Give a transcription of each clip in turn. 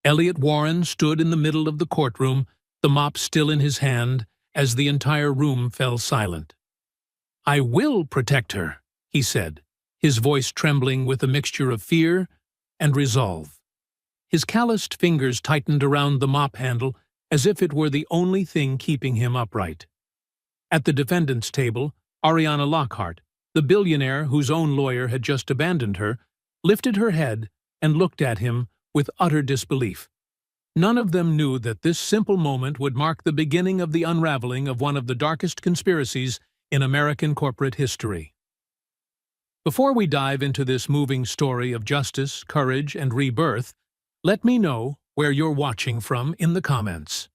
Elliot Warren stood in the middle of the courtroom, the mop still in his hand, as the entire room fell silent. "I will protect her," he said, his voice trembling with a mixture of fear and resolve. His calloused fingers tightened around the mop handle as if it were the only thing keeping him upright. At the defendant's table, Ariana Lockhart, the billionaire whose own lawyer had just abandoned her, lifted her head and looked at him with utter disbelief. None of them knew that this simple moment would mark the beginning of the unraveling of one of the darkest conspiracies in American corporate history. Before we dive into this moving story of justice, courage, and rebirth, let me know where you're watching from in the comments.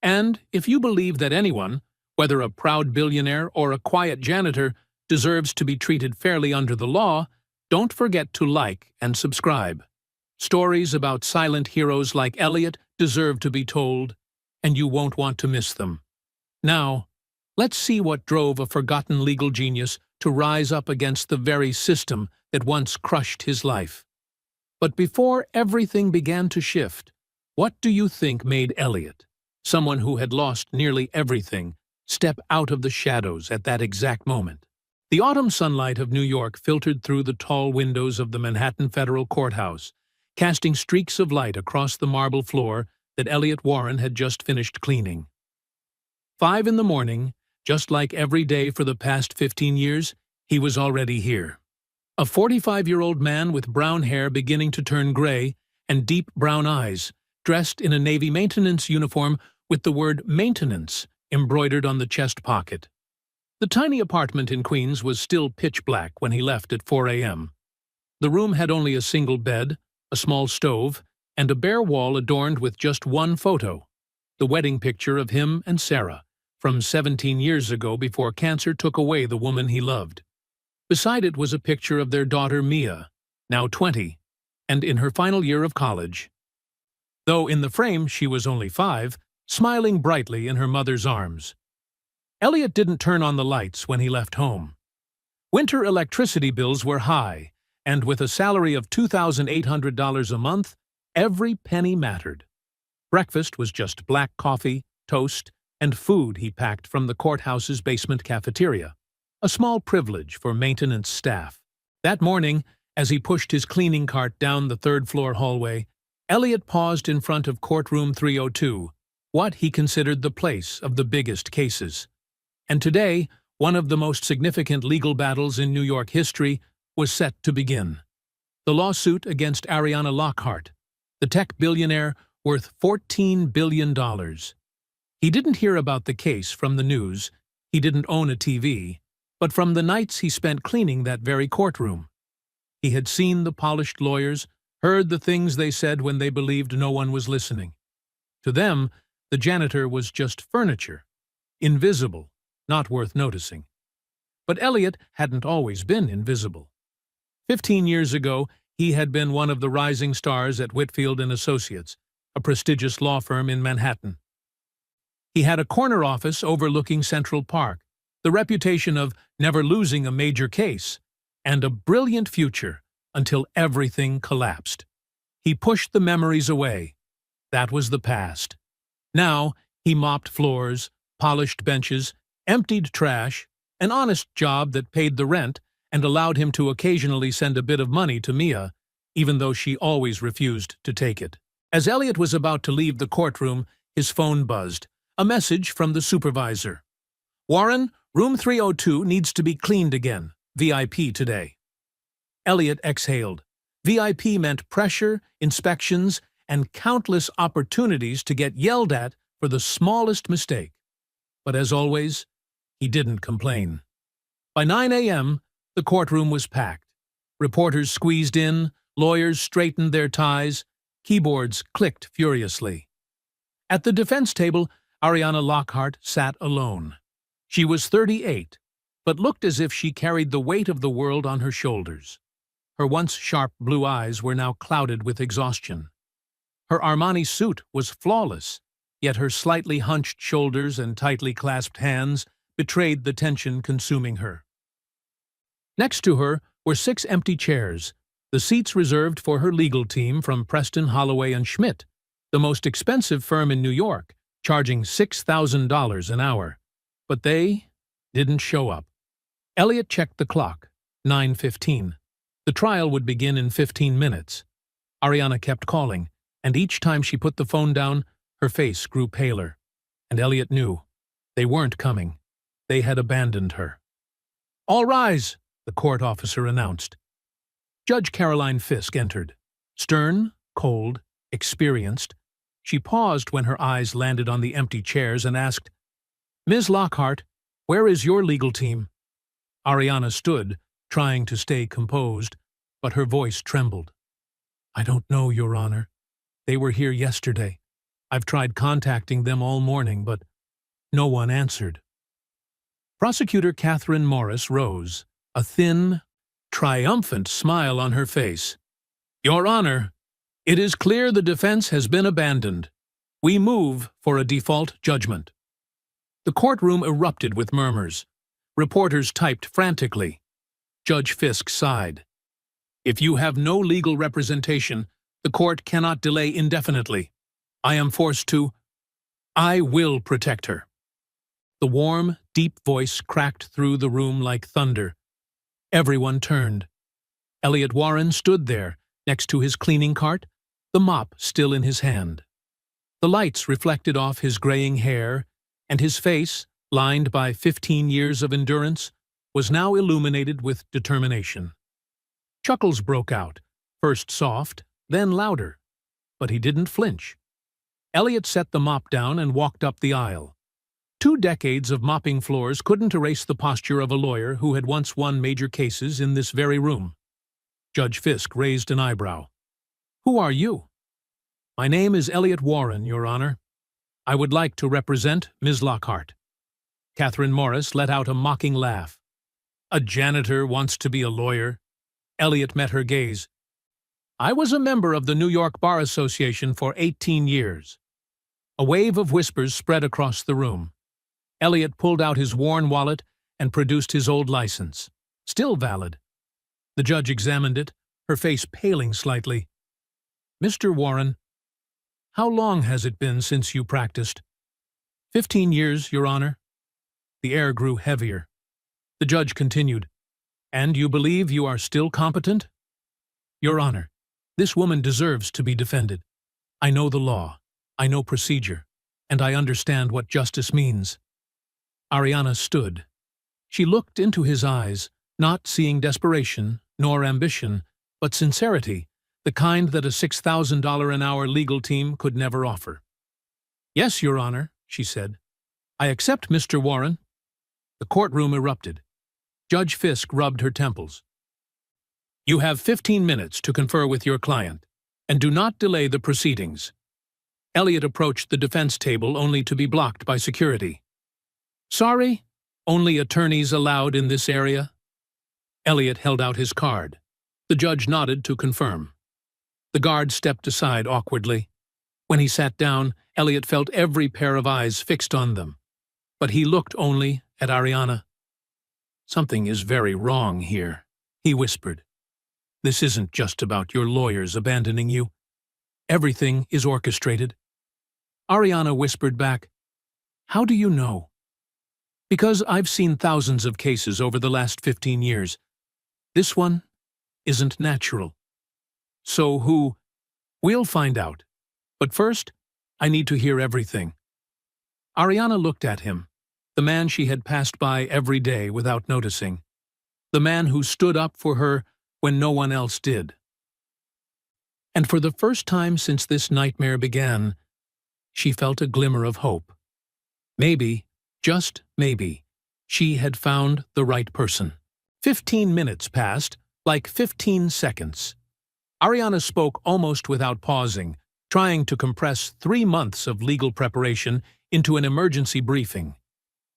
And if you believe that anyone, whether a proud billionaire or a quiet janitor, deserves to be treated fairly under the law, don't forget to like and subscribe. Stories about silent heroes like Elliot deserve to be told, and you won't want to miss them. Now, let's see what drove a forgotten legal genius to rise up against the very system that once crushed his life. But before everything began to shift, what do you think made Elliot, someone who had lost nearly everything, step out of the shadows at that exact moment? The autumn sunlight of New York filtered through the tall windows of the Manhattan Federal Courthouse, casting streaks of light across the marble floor that Elliot Warren had just finished cleaning. 5 in the morning, just like every day for the past 15 years, he was already here. A 45-year-old man with brown hair beginning to turn gray and deep brown eyes, dressed in a Navy maintenance uniform with the word maintenance embroidered on the chest pocket. The tiny apartment in Queens was still pitch black when he left at 4 a.m. The room had only a single bed, a small stove, and a bare wall adorned with just one photo, the wedding picture of him and Sarah, from 17 years ago before cancer took away the woman he loved. Beside it was a picture of their daughter Mia, now 20, and in her final year of college. Though in the frame she was only 5, smiling brightly in her mother's arms. Elliot didn't turn on the lights when he left home. Winter electricity bills were high, and with a salary of $2,800 a month, every penny mattered. Breakfast was just black coffee, toast, and food he packed from the courthouse's basement cafeteria, a small privilege for maintenance staff. That morning, as he pushed his cleaning cart down the third-floor hallway, Elliot paused in front of courtroom 302, what he considered the place of the biggest cases. And today, one of the most significant legal battles in New York history was set to begin. The lawsuit against Ariana Lockhart, the tech billionaire worth $14 billion. He didn't hear about the case from the news, he didn't own a TV, but from the nights he spent cleaning that very courtroom. He had seen the polished lawyers, heard the things they said when they believed no one was listening. To them, the janitor was just furniture, invisible, not worth noticing. But Elliot hadn't always been invisible. 15 years ago, he had been one of the rising stars at Whitfield & Associates, a prestigious law firm in Manhattan. He had a corner office overlooking Central Park, the reputation of never losing a major case, and a brilliant future until everything collapsed. He pushed the memories away. That was the past. Now, he mopped floors, polished benches, emptied trash, an honest job that paid the rent and allowed him to occasionally send a bit of money to Mia, even though she always refused to take it. As Elliot was about to leave the courtroom, his phone buzzed. A message from the supervisor. "Warren, room 302 needs to be cleaned again. VIP today." Elliot exhaled. VIP meant pressure, inspections, and countless opportunities to get yelled at for the smallest mistake. But as always, he didn't complain. By 9 a.m., the courtroom was packed. Reporters squeezed in, lawyers straightened their ties, keyboards clicked furiously. At the defense table, Ariana Lockhart sat alone. She was 38, but looked as if she carried the weight of the world on her shoulders. Her once sharp blue eyes were now clouded with exhaustion. Her Armani suit was flawless, yet her slightly hunched shoulders and tightly clasped hands betrayed the tension consuming her. Next to her were 6 empty chairs, the seats reserved for her legal team from Preston, Holloway and Schmidt, the most expensive firm in New York, charging $6,000 an hour. But they didn't show up. Elliot checked the clock. 9:15. The trial would begin in 15 minutes. Ariana kept calling, and each time she put the phone down, her face grew paler. And Elliot knew. They weren't coming. They had abandoned her. "All rise," the court officer announced. Judge Caroline Fisk entered. Stern, cold, experienced. She paused when her eyes landed on the empty chairs and asked, "Ms. Lockhart, where is your legal team?" Ariana stood, trying to stay composed, but her voice trembled. "I don't know, Your Honor. They were here yesterday. I've tried contacting them all morning, but no one answered." Prosecutor Catherine Morris rose, a thin, triumphant smile on her face. "Your Honor, it is clear the defense has been abandoned. We move for a default judgment." The courtroom erupted with murmurs. Reporters typed frantically. Judge Fisk sighed. "If you have no legal representation, the court cannot delay indefinitely. I am forced to. I will protect her." The warm, deep voice cracked through the room like thunder. Everyone turned. Elliot Warren stood there, next to his cleaning cart, the mop still in his hand. The lights reflected off his graying hair, and his face, lined by 15 years of endurance, was now illuminated with determination. Chuckles broke out, first soft, then louder. But he didn't flinch. Elliot set the mop down and walked up the aisle. 2 decades of mopping floors couldn't erase the posture of a lawyer who had once won major cases in this very room. Judge Fisk raised an eyebrow. "Who are you?" "My name is Elliot Warren, Your Honor. I would like to represent Ms. Lockhart." Catherine Morris let out a mocking laugh. "A janitor wants to be a lawyer." Elliot met her gaze. "I was a member of the New York Bar Association for 18 years. A wave of whispers spread across the room. Elliot pulled out his worn wallet and produced his old license. Still valid. The judge examined it, her face paling slightly. "Mr. Warren, how long has it been since you practiced?" 15 years, Your Honor." The air grew heavier. The judge continued, "And you believe you are still competent?" "Your Honor, this woman deserves to be defended. I know the law, I know procedure, and I understand what justice means." Ariana stood. She looked into his eyes, not seeing desperation nor ambition, but sincerity, the kind that a $6,000 an hour legal team could never offer. "Yes, Your Honor," she said. "I accept Mr. Warren." The courtroom erupted. Judge Fisk rubbed her temples. "You have 15 minutes to confer with your client, and do not delay the proceedings." Elliot approached the defense table only to be blocked by security. "Sorry, only attorneys allowed in this area." Elliot held out his card. The judge nodded to confirm. The guard stepped aside awkwardly. When he sat down, Elliot felt every pair of eyes fixed on them. But he looked only at Ariana. "Something is very wrong here," he whispered. "This isn't just about your lawyers abandoning you. Everything is orchestrated." Ariana whispered back, "How do you know?" "Because I've seen thousands of cases over the last 15 years. This one isn't natural." "So who?" "We'll find out. But first, I need to hear everything." Ariana looked at him, the man she had passed by every day without noticing, the man who stood up for her when no one else did. And for the first time since this nightmare began, she felt a glimmer of hope. Maybe, just maybe, she had found the right person. 15 minutes passed, like 15 seconds. Ariana spoke almost without pausing, trying to compress 3 months of legal preparation into an emergency briefing.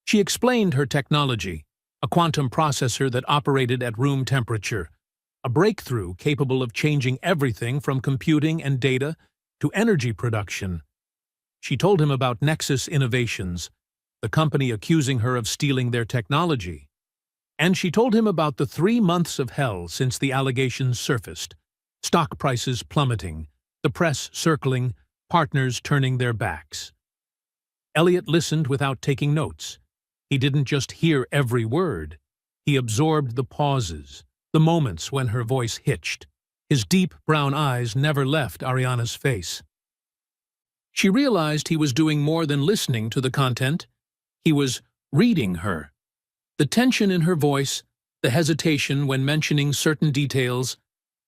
She explained her technology, a quantum processor that operated at room temperature, a breakthrough capable of changing everything from computing and data to energy production. She told him about Nexus Innovations, the company accusing her of stealing their technology. And she told him about the 3 months of hell since the allegations surfaced, Stock prices plummeting, the press circling, partners turning their backs. Elliot listened without taking notes. He didn't just hear every word. He absorbed the pauses, the moments when her voice hitched. His deep brown eyes never left Ariana's face. She realized he was doing more than listening to the content. He was reading her. The tension in her voice, the hesitation when mentioning certain details,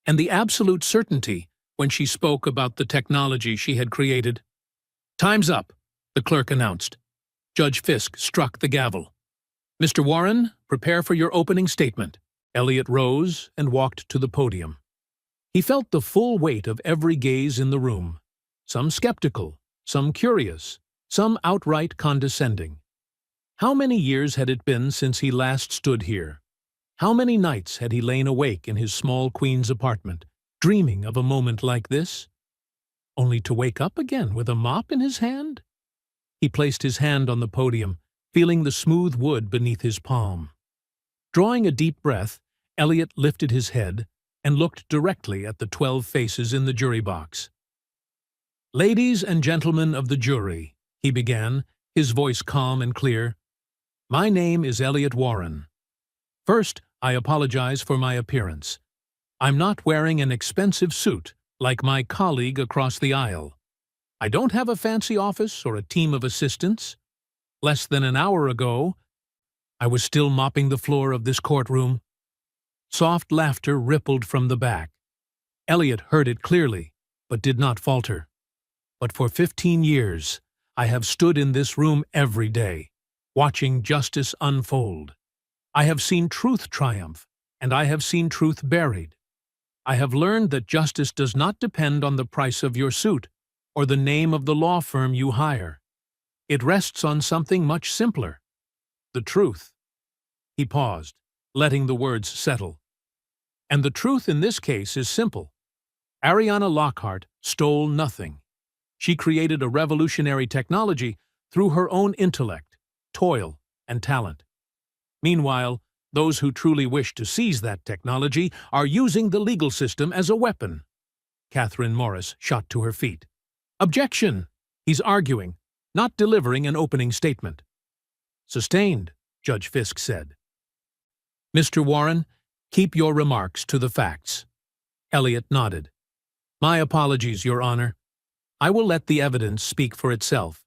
and the absolute certainty when she spoke about the technology she had created. "Time's up," the clerk announced. Judge Fisk struck the gavel. "Mr. Warren, prepare for your opening statement." Elliot rose and walked to the podium. He felt the full weight of every gaze in the room, some skeptical, some curious, some outright condescending. How many years had it been since he last stood here? How many nights had he lain awake in his small Queens apartment, dreaming of a moment like this? Only to wake up again with a mop in his hand? He placed his hand on the podium, feeling the smooth wood beneath his palm. Drawing a deep breath, Elliot lifted his head and looked directly at the 12 faces in the jury box. "Ladies and gentlemen of the jury," he began, his voice calm and clear, "my name is Elliot Warren. First, I apologize for my appearance. I'm not wearing an expensive suit like my colleague across the aisle. I don't have a fancy office or a team of assistants. Less than an hour ago, I was still mopping the floor of this courtroom." Soft laughter rippled from the back. Elliot heard it clearly, but did not falter. "But for 15 years, I have stood in this room every day, watching justice unfold. I have seen truth triumph, and I have seen truth buried. I have learned that justice does not depend on the price of your suit or the name of the law firm you hire. It rests on something much simpler: the truth." He paused, letting the words settle. "And the truth in this case is simple. Ariana Lockhart stole nothing. She created a revolutionary technology through her own intellect, toil, and talent. Meanwhile, those who truly wish to seize that technology are using the legal system as a weapon." Catherine Morris shot to her feet. "Objection!" He's arguing, not delivering an opening statement. "Sustained," Judge Fisk said. "Mr. Warren, keep your remarks to the facts." Elliot nodded. "My apologies, Your Honor. I will let the evidence speak for itself,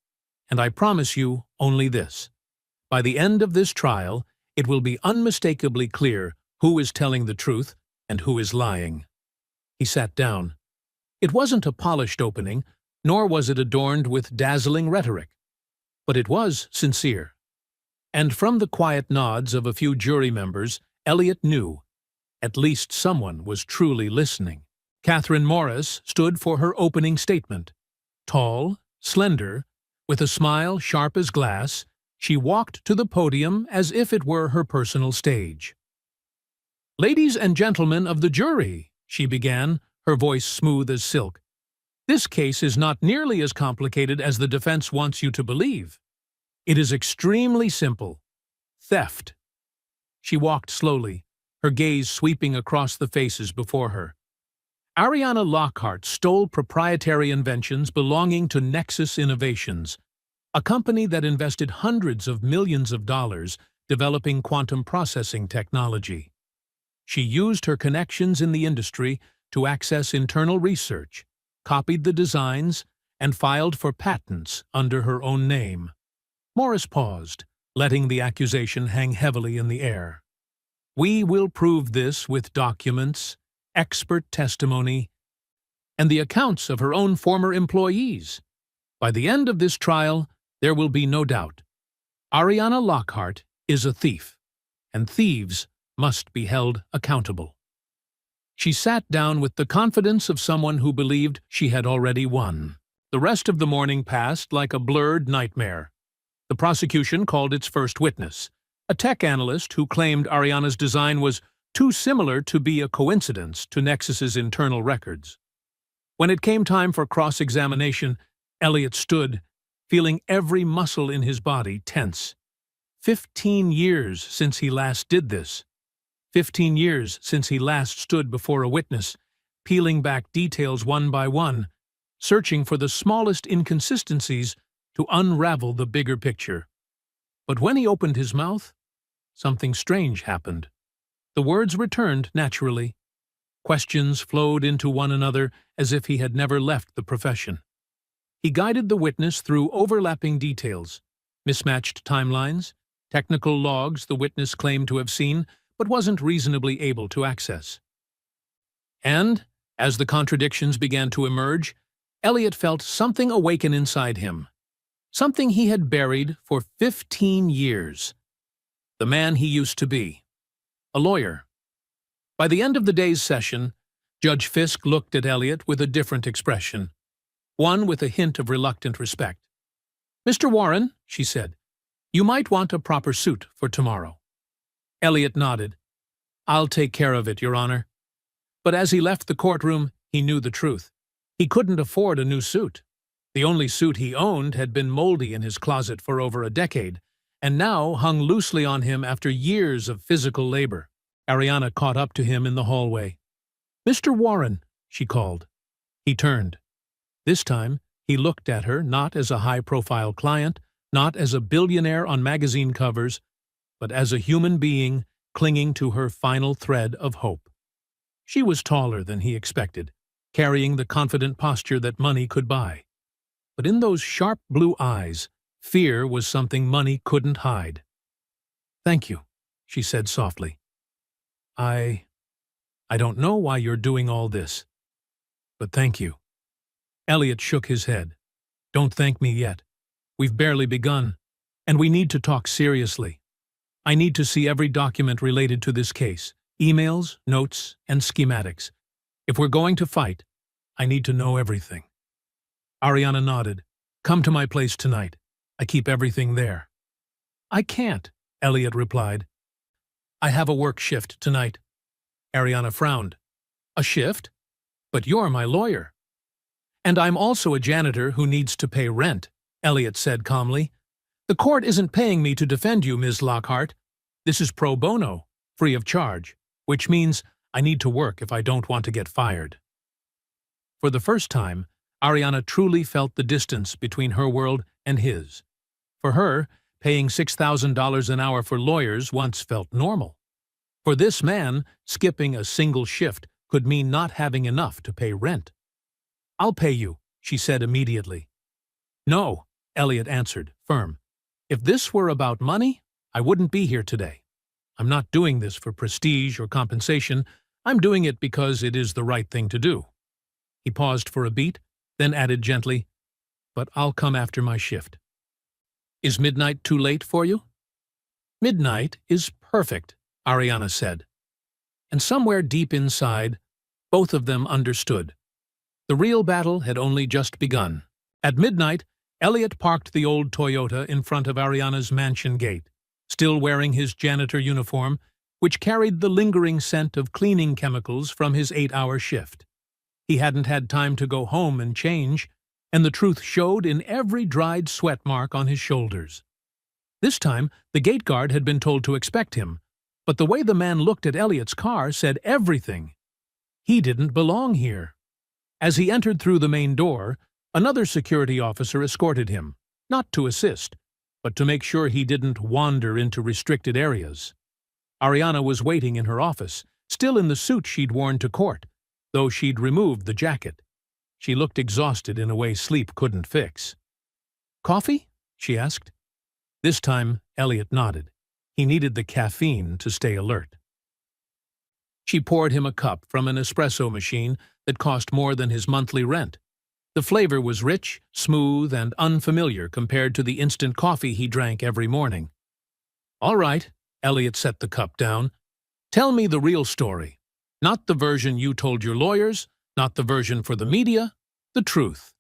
and I promise you only this. By the end of this trial, it will be unmistakably clear who is telling the truth and who is lying." He sat down. It wasn't a polished opening, nor was it adorned with dazzling rhetoric. But it was sincere. And from the quiet nods of a few jury members, Elliot knew at least someone was truly listening. Catherine Morris stood for her opening statement. Tall, slender, with a smile sharp as glass, she walked to the podium as if it were her personal stage. "Ladies and gentlemen of the jury," she began, her voice smooth as silk, "this case is not nearly as complicated as the defense wants you to believe. It is extremely simple. Theft." She walked slowly, her gaze sweeping across the faces before her. Ariana Lockhart stole proprietary inventions belonging to Nexus Innovations, a company that invested hundreds of millions of dollars developing quantum processing technology. She used her connections in the industry to access internal research, copied the designs, and filed for patents under her own name. Morris paused, letting the accusation hang heavily in the air. "We will prove this with documents, expert testimony, and the accounts of her own former employees. By the end of this trial, there will be no doubt. Ariana Lockhart is a thief, and thieves must be held accountable." She sat down with the confidence of someone who believed she had already won. The rest of the morning passed like a blurred nightmare. The prosecution called its first witness, a tech analyst who claimed Ariana's design was too similar to be a coincidence to Nexus's internal records. When it came time for cross-examination, Elliot stood, feeling every muscle in his body tense. 15 years since he last did this. 15 years since he last stood before a witness, peeling back details one by one, searching for the smallest inconsistencies to unravel the bigger picture. But when he opened his mouth, something strange happened. The words returned naturally. Questions flowed into one another as if he had never left the profession. He guided the witness through overlapping details, mismatched timelines, technical logs the witness claimed to have seen but wasn't reasonably able to access. And, as the contradictions began to emerge, Elliot felt something awaken inside him. Something he had buried for 15 years. The man he used to be. A lawyer. By the end of the day's session, Judge Fisk looked at Elliot with a different expression, one with a hint of reluctant respect. "Mr. Warren," she said, "you might want a proper suit for tomorrow." Elliot nodded. "I'll take care of it, Your Honor." But as he left the courtroom, he knew the truth. He couldn't afford a new suit. The only suit he owned had been moldy in his closet for over a decade, and now hung loosely on him after years of physical labor. Ariana caught up to him in the hallway. "Mr. Warren," she called. He turned. This time, he looked at her not as a high-profile client, not as a billionaire on magazine covers, but as a human being clinging to her final thread of hope. She was taller than he expected, carrying the confident posture that money could buy. But in those sharp blue eyes, fear was something money couldn't hide. "Thank you," she said softly. I don't know why you're doing all this, but thank you." Elliot shook his head. "Don't thank me yet. We've barely begun, and we need to talk seriously. I need to see every document related to this case, emails, notes, and schematics. If we're going to fight, I need to know everything." Ariana nodded. "Come to my place tonight. I keep everything there." "I can't," Elliot replied. "I have a work shift tonight." Ariana frowned. "A shift? But you're my lawyer." "And I'm also a janitor who needs to pay rent," Elliot said calmly. "The court isn't paying me to defend you, Ms. Lockhart. This is pro bono, free of charge, which means I need to work if I don't want to get fired." For the first time, Ariana truly felt the distance between her world and his. For her, paying $6,000 an hour for lawyers once felt normal. For this man, skipping a single shift could mean not having enough to pay rent. "I'll pay you," she said immediately. "No," Elliot answered, firm. "If this were about money, I wouldn't be here today. I'm not doing this for prestige or compensation. I'm doing it because it is the right thing to do." He paused for a beat, then added gently, "But I'll come after my shift." "Is midnight too late for you?" "Midnight is perfect," Ariana said. And somewhere deep inside, both of them understood. The real battle had only just begun. At midnight, Elliot parked the old Toyota in front of Ariana's mansion gate, still wearing his janitor uniform, which carried the lingering scent of cleaning chemicals from his 8-hour shift. He hadn't had time to go home and change, and the truth showed in every dried sweat mark on his shoulders. This time, the gate guard had been told to expect him, but the way the man looked at Elliot's car said everything. He didn't belong here. As he entered through the main door, another security officer escorted him, not to assist, but to make sure he didn't wander into restricted areas. Ariana was waiting in her office, still in the suit she'd worn to court, though she'd removed the jacket. She looked exhausted in a way sleep couldn't fix. "Coffee?" she asked. This time, Elliot nodded. He needed the caffeine to stay alert. She poured him a cup from an espresso machine that cost more than his monthly rent. The flavor was rich, smooth, and unfamiliar compared to the instant coffee he drank every morning. "All right," Elliot set the cup down. "Tell me the real story. Not the version you told your lawyers, not the version for the media, the truth."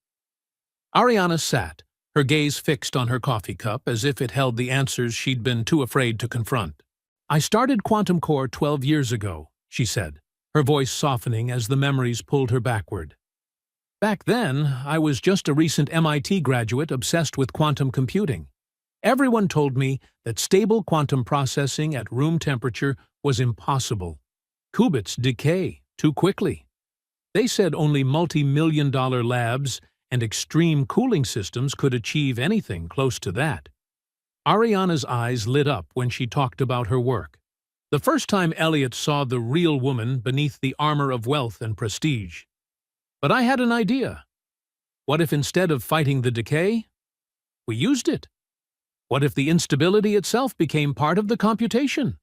Ariana sat, her gaze fixed on her coffee cup as if it held the answers she'd been too afraid to confront. "I started Quantum Core 12 years ago," she said, her voice softening as the memories pulled her backward. "Back then, I was just a recent MIT graduate obsessed with quantum computing. Everyone told me that stable quantum processing at room temperature was impossible. Qubits decay too quickly. They said only multi-million-dollar labs and extreme cooling systems could achieve anything close to that. Ariana's eyes lit up when she talked about her work. The first time Elliot saw the real woman beneath the armor of wealth and prestige. But I had an idea. What if instead of fighting the decay, we used it? What if the instability itself became part of the computation?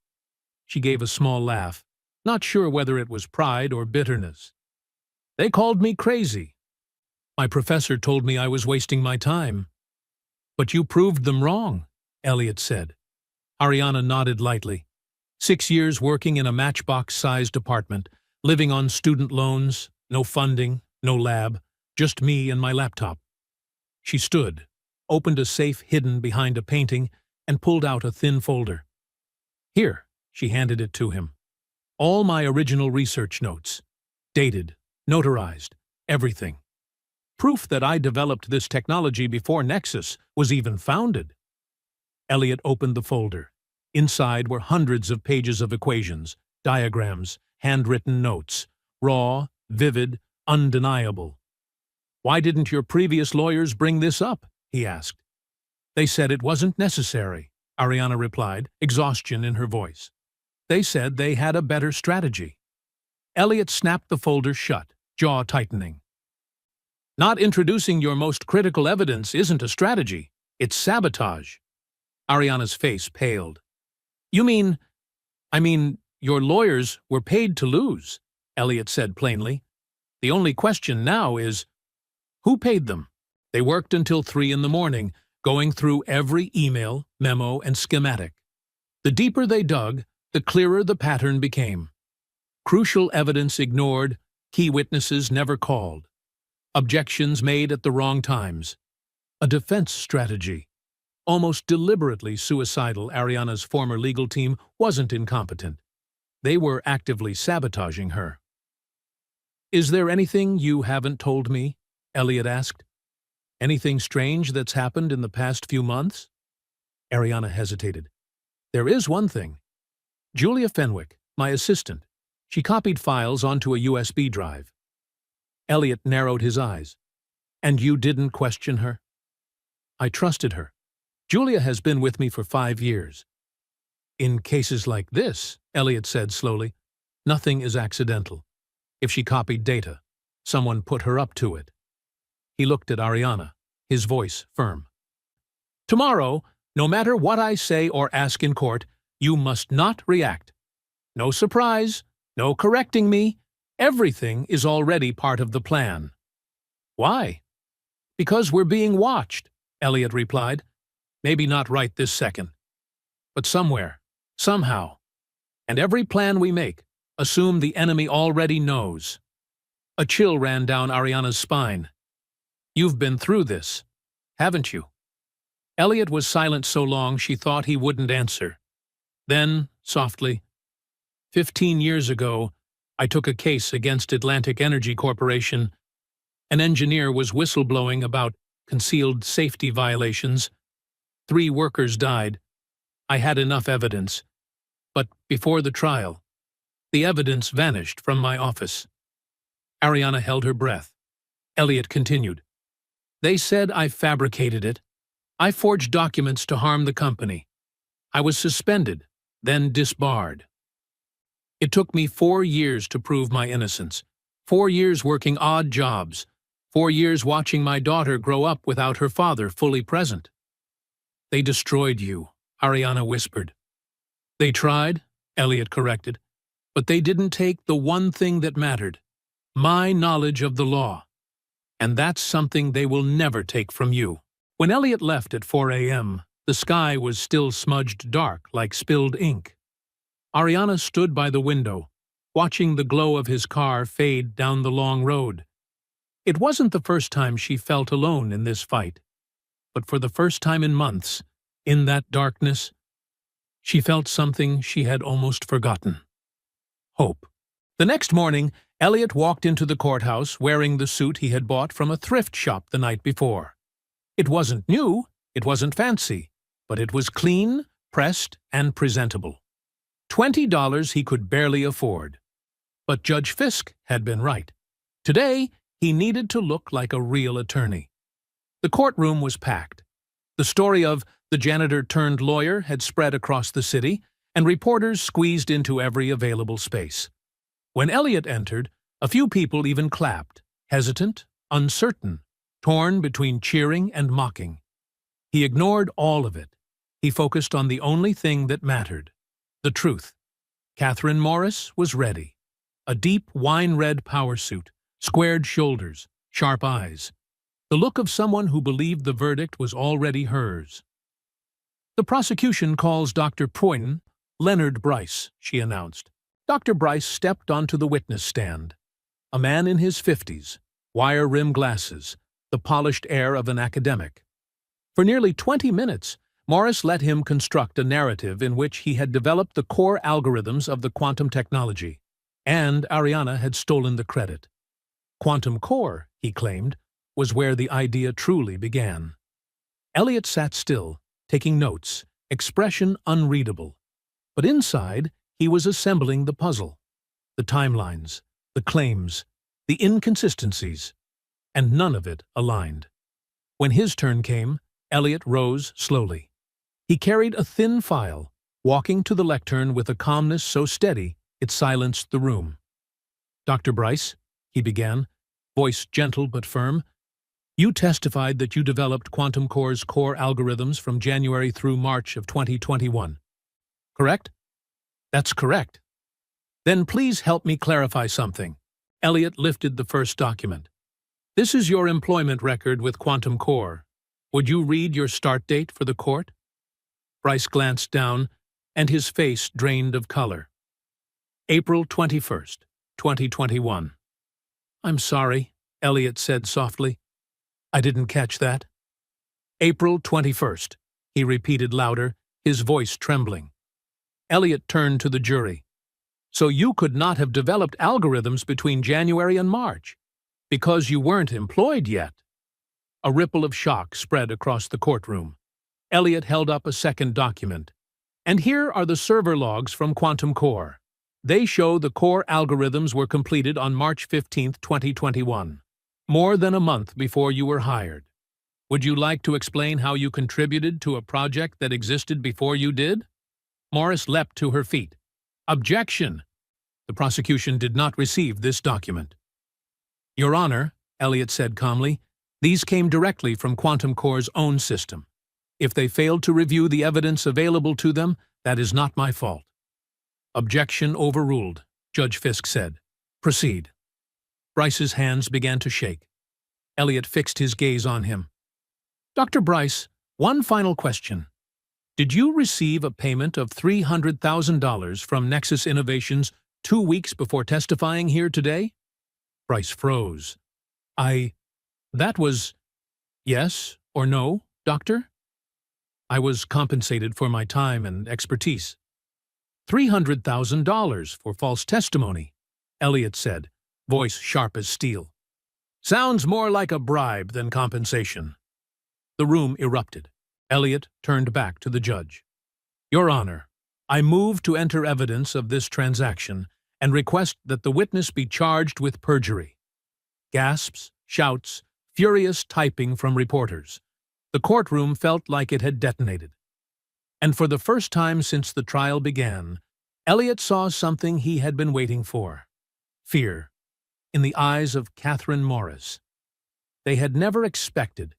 She gave a small laugh, not sure whether it was pride or bitterness. They called me crazy. My professor told me I was wasting my time. But you proved them wrong, Elliot said. Ariana nodded lightly. 6 years working in a matchbox-sized apartment, living on student loans, no funding, no lab, just me and my laptop. She stood, opened a safe hidden behind a painting, and pulled out a thin folder. Here, she handed it to him. All my original research notes. Dated, notarized, everything. Proof that I developed this technology before Nexus was even founded. Elliot opened the folder. Inside were hundreds of pages of equations, diagrams, handwritten notes. Raw, vivid, undeniable. Why didn't your previous lawyers bring this up? He asked. They said it wasn't necessary, Ariana replied, exhaustion in her voice. They said they had a better strategy. Elliot snapped the folder shut, jaw tightening. Not introducing your most critical evidence isn't a strategy. It's sabotage. Ariana's face paled. You mean, your lawyers were paid to lose, Elliot said plainly. The only question now is, who paid them? They worked until 3 in the morning, going through every email, memo, and schematic. The deeper they dug, the clearer the pattern became. Crucial evidence ignored, key witnesses never called. Objections made at the wrong times. A defense strategy. Almost deliberately suicidal, Ariana's former legal team wasn't incompetent. They were actively sabotaging her. Is there anything you haven't told me? Elliot asked. Anything strange that's happened in the past few months? Ariana hesitated. There is one thing. Julia Fenwick, my assistant. She copied files onto a USB drive. Elliot narrowed his eyes. And you didn't question her? I trusted her. Julia has been with me for 5 years. In cases like this, Elliot said slowly, nothing is accidental. If she copied data, someone put her up to it. He looked at Ariana, his voice firm. Tomorrow, no matter what I say or ask in court, you must not react. No surprise, no correcting me. Everything is already part of the plan. Why? Because we're being watched, Elliot replied. Maybe not right this second, but somewhere, somehow. And every plan we make, assume the enemy already knows. A chill ran down Ariana's spine. You've been through this, haven't you? Elliot was silent so long she thought he wouldn't answer. Then, softly, 15 years ago, I took a case against Atlantic Energy Corporation. An engineer was whistleblowing about concealed safety violations. 3 workers died. I had enough evidence. But before the trial, the evidence vanished from my office. Ariana held her breath. Elliot continued. They said I fabricated it. I forged documents to harm the company. I was suspended, then disbarred. It took me 4 years to prove my innocence. 4 years working odd jobs. 4 years watching my daughter grow up without her father fully present. They destroyed you, Ariana whispered. They tried, Elliot corrected, but they didn't take the one thing that mattered, my knowledge of the law. And that's something they will never take from you. When Elliot left at 4 a.m., the sky was still smudged dark like spilled ink. Ariana stood by the window, watching the glow of his car fade down the long road. It wasn't the first time she felt alone in this fight. But for the first time in months, in that darkness, she felt something she had almost forgotten. Hope. The next morning, Elliot walked into the courthouse wearing the suit he had bought from a thrift shop the night before. It wasn't new, it wasn't fancy, but it was clean, pressed, and presentable. $20 he could barely afford. But Judge Fisk had been right. Today, he needed to look like a real attorney. The courtroom was packed. The story of the janitor turned lawyer had spread across the city, and reporters squeezed into every available space. When Elliot entered, a few people even clapped, hesitant, uncertain, torn between cheering and mocking. He ignored all of it. He focused on the only thing that mattered, the truth. Catherine Morris was ready. A deep wine-red power suit, squared shoulders, sharp eyes. The look of someone who believed the verdict was already hers. "The prosecution calls Dr. Poynton Leonard Bryce," she announced. Dr. Bryce stepped onto the witness stand. A man in his 50s, wire-rimmed glasses, the polished air of an academic. For nearly 20 minutes, Morris let him construct a narrative in which he had developed the core algorithms of the quantum technology, and Ariana had stolen the credit. Quantum core, he claimed, was where the idea truly began. Elliot sat still, taking notes, expression unreadable. But inside, he was assembling the puzzle. The timelines, the claims, the inconsistencies, and none of it aligned. When his turn came, Elliot rose slowly. He carried a thin file, walking to the lectern with a calmness so steady it silenced the room. "Dr. Bryce," he began, voice gentle but firm, "you testified that you developed Quantum Core's core algorithms from January through March of 2021. Correct?" "That's correct." "Then please help me clarify something." Elliot lifted the first document. "This is your employment record with Quantum Core. Would you read your start date for the court?" Bryce glanced down, and his face drained of color. "April 21st, 2021. "I'm sorry," Elliot said softly. "I didn't catch that." "April 21st, he repeated louder, his voice trembling. Elliot turned to the jury. "So you could not have developed algorithms between January and March, because you weren't employed yet." A ripple of shock spread across the courtroom. Elliot held up a second document. "And here are the server logs from Quantum Core. They show the core algorithms were completed on March 15, 2021, more than a month before you were hired. Would you like to explain how you contributed to a project that existed before you did?" Morris leapt to her feet. "Objection!" The prosecution did not receive this document. "Your Honor," Elliot said calmly, "these came directly from Quantum Core's own system. If they failed to review the evidence available to them, that is not my fault." "Objection overruled," Judge Fisk said. "Proceed." Bryce's hands began to shake. Elliot fixed his gaze on him. "Dr. Bryce, one final question. Did you receive a payment of $300,000 from Nexus Innovations 2 weeks before testifying here today?" Bryce froze. That was... Yes or no, Doctor?" "I was compensated for my time and expertise." $300,000 for false testimony," Elliot said, voice sharp as steel. "Sounds more like a bribe than compensation." The room erupted. Elliot turned back to the judge. "Your Honor, I move to enter evidence of this transaction and request that the witness be charged with perjury." Gasps, shouts, furious typing from reporters. The courtroom felt like it had detonated. And for the first time since the trial began, Elliot saw something he had been waiting for. Fear. In the eyes of Catherine Morris. They had never expected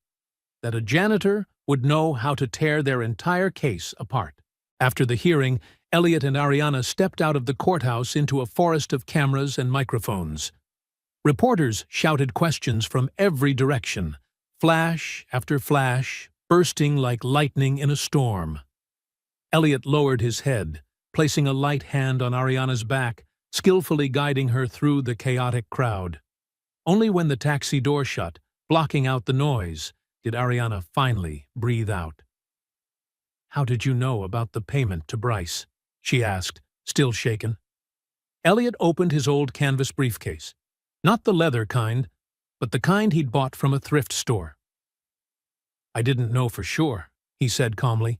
that a janitor would know how to tear their entire case apart. After the hearing, Elliot and Ariana stepped out of the courthouse into a forest of cameras and microphones. Reporters shouted questions from every direction, flash after flash, bursting like lightning in a storm. Elliot lowered his head, placing a light hand on Ariana's back, skillfully guiding her through the chaotic crowd. Only when the taxi door shut, blocking out the noise, did Ariana finally breathe out. "How did you know about the payment to Bryce?" she asked, still shaken. Elliot opened his old canvas briefcase. Not the leather kind, but the kind he'd bought from a thrift store. "I didn't know for sure," he said calmly.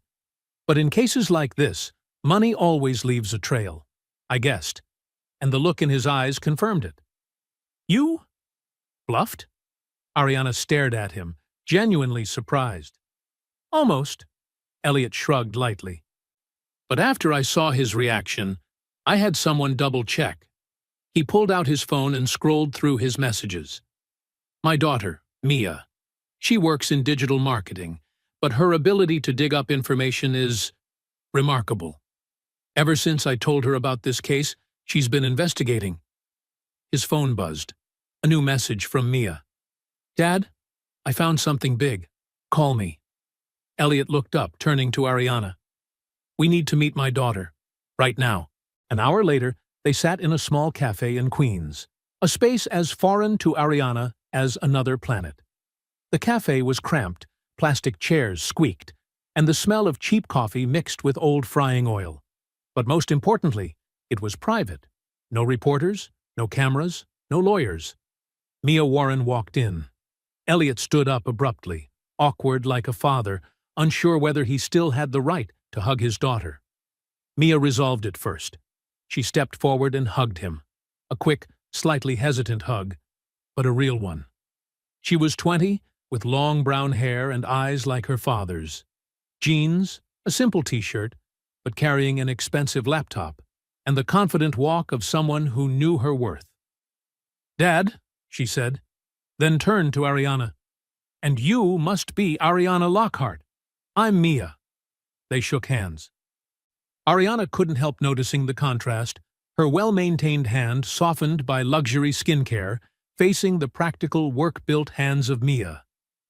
"But in cases like this, money always leaves a trail. I guessed." And the look in his eyes confirmed it. "You?" Bluffed? Ariana stared at him, genuinely surprised. Almost, Elliot shrugged lightly. But after I saw his reaction, I had someone double-check. He pulled out his phone and scrolled through his messages. My daughter, Mia. She works in digital marketing, but her ability to dig up information is remarkable. Ever since I told her about this case, she's been investigating. His phone buzzed. A new message from Mia. Dad, I found something big. Call me. Elliot looked up, turning to Ariana. We need to meet my daughter. Right now. An hour later, they sat in a small cafe in Queens, a space as foreign to Ariana as another planet. The cafe was cramped, plastic chairs squeaked, and the smell of cheap coffee mixed with old frying oil. But most importantly, it was private. No reporters, no cameras, no lawyers. Mia Warren walked in. Elliot stood up abruptly, awkward like a father, unsure whether he still had the right to hug his daughter. Mia resolved it first. She stepped forward and hugged him. A quick, slightly hesitant hug, but a real one. She was 20, with long brown hair and eyes like her father's. Jeans, a simple t-shirt, but carrying an expensive laptop, and the confident walk of someone who knew her worth. Dad, she said, then turned to Ariana. And you must be Ariana Lockhart. I'm Mia. They shook hands. Ariana couldn't help noticing the contrast, her well-maintained hand softened by luxury skincare, facing the practical, work-built hands of Mia,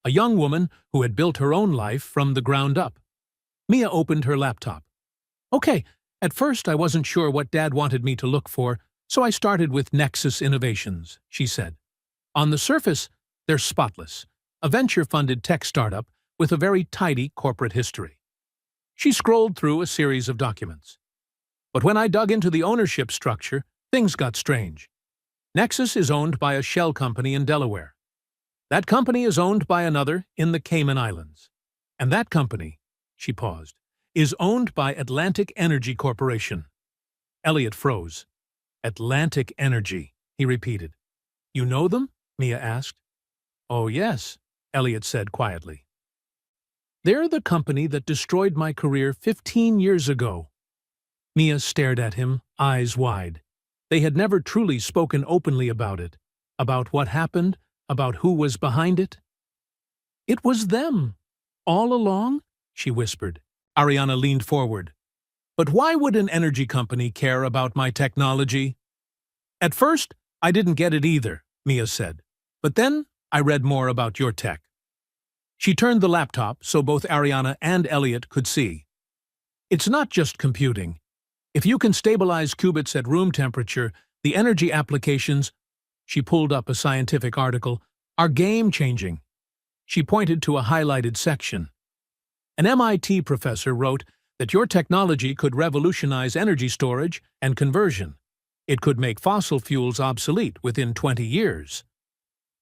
a young woman who had built her own life from the ground up. Mia opened her laptop. Okay, at first I wasn't sure what Dad wanted me to look for, so I started with Nexus Innovations, she said. On the surface, they're spotless, a venture-funded tech startup with a very tidy corporate history. She scrolled through a series of documents. But when I dug into the ownership structure, things got strange. Nexus is owned by a shell company in Delaware. That company is owned by another in the Cayman Islands. And that company, she paused, is owned by Atlantic Energy Corporation. Elliot froze. Atlantic Energy, he repeated. You know them? Mia asked. Oh, yes, Elliot said quietly. They're the company that destroyed my career 15 years ago. Mia stared at him, eyes wide. They had never truly spoken openly about it, about what happened, about who was behind it. It was them. All along? She whispered. Ariana leaned forward. But why would an energy company care about my technology? At first, I didn't get it either, Mia said. But then, I read more about your tech. She turned the laptop so both Ariana and Elliot could see. It's not just computing. If you can stabilize qubits at room temperature, the energy applications, she pulled up a scientific article, are game-changing. She pointed to a highlighted section. An MIT professor wrote that your technology could revolutionize energy storage and conversion. It could make fossil fuels obsolete within 20 years.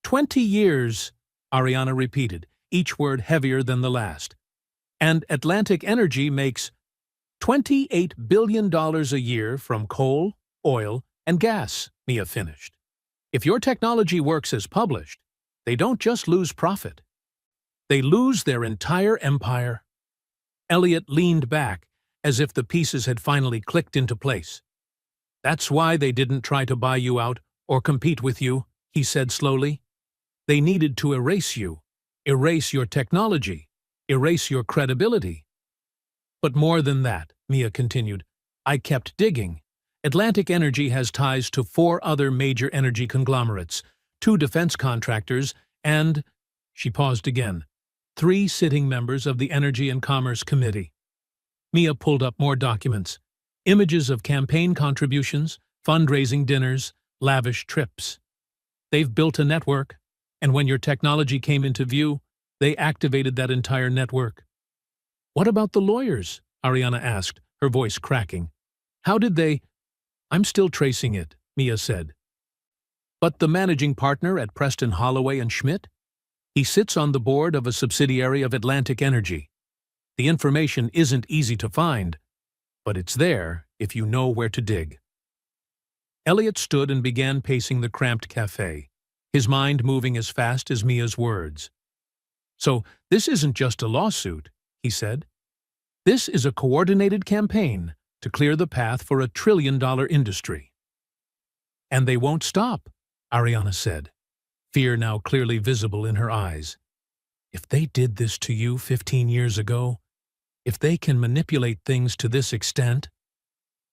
20 years, Ariana repeated, each word heavier than the last. And Atlantic Energy makes $28 billion a year from coal, oil, and gas, Mia finished. If your technology works as published, they don't just lose profit. They lose their entire empire. Elliot leaned back, as if the pieces had finally clicked into place. That's why they didn't try to buy you out or compete with you, he said slowly. They needed to erase you. Erase your technology, erase your credibility. But more than that, Mia continued, I kept digging. Atlantic Energy has ties to 4 other major energy conglomerates, 2 defense contractors, and, she paused again, 3 sitting members of the Energy and Commerce Committee. Mia pulled up more documents, images of campaign contributions, fundraising dinners, lavish trips. They've built a network. And when your technology came into view, they activated that entire network. What about the lawyers? Ariana asked, her voice cracking. How did they? I'm still tracing it, Mia said. But the managing partner at Preston Holloway and Schmidt? He sits on the board of a subsidiary of Atlantic Energy. The information isn't easy to find, but it's there if you know where to dig. Elliot stood and began pacing the cramped cafe. his mind moving as fast as Mia's words. "So this isn't just a lawsuit," he said. "This is a coordinated campaign to clear the path for a trillion-dollar industry." "And they won't stop," Ariana said, fear now clearly visible in her eyes. "If they did this to you 15 years ago, if they can manipulate things to this extent—"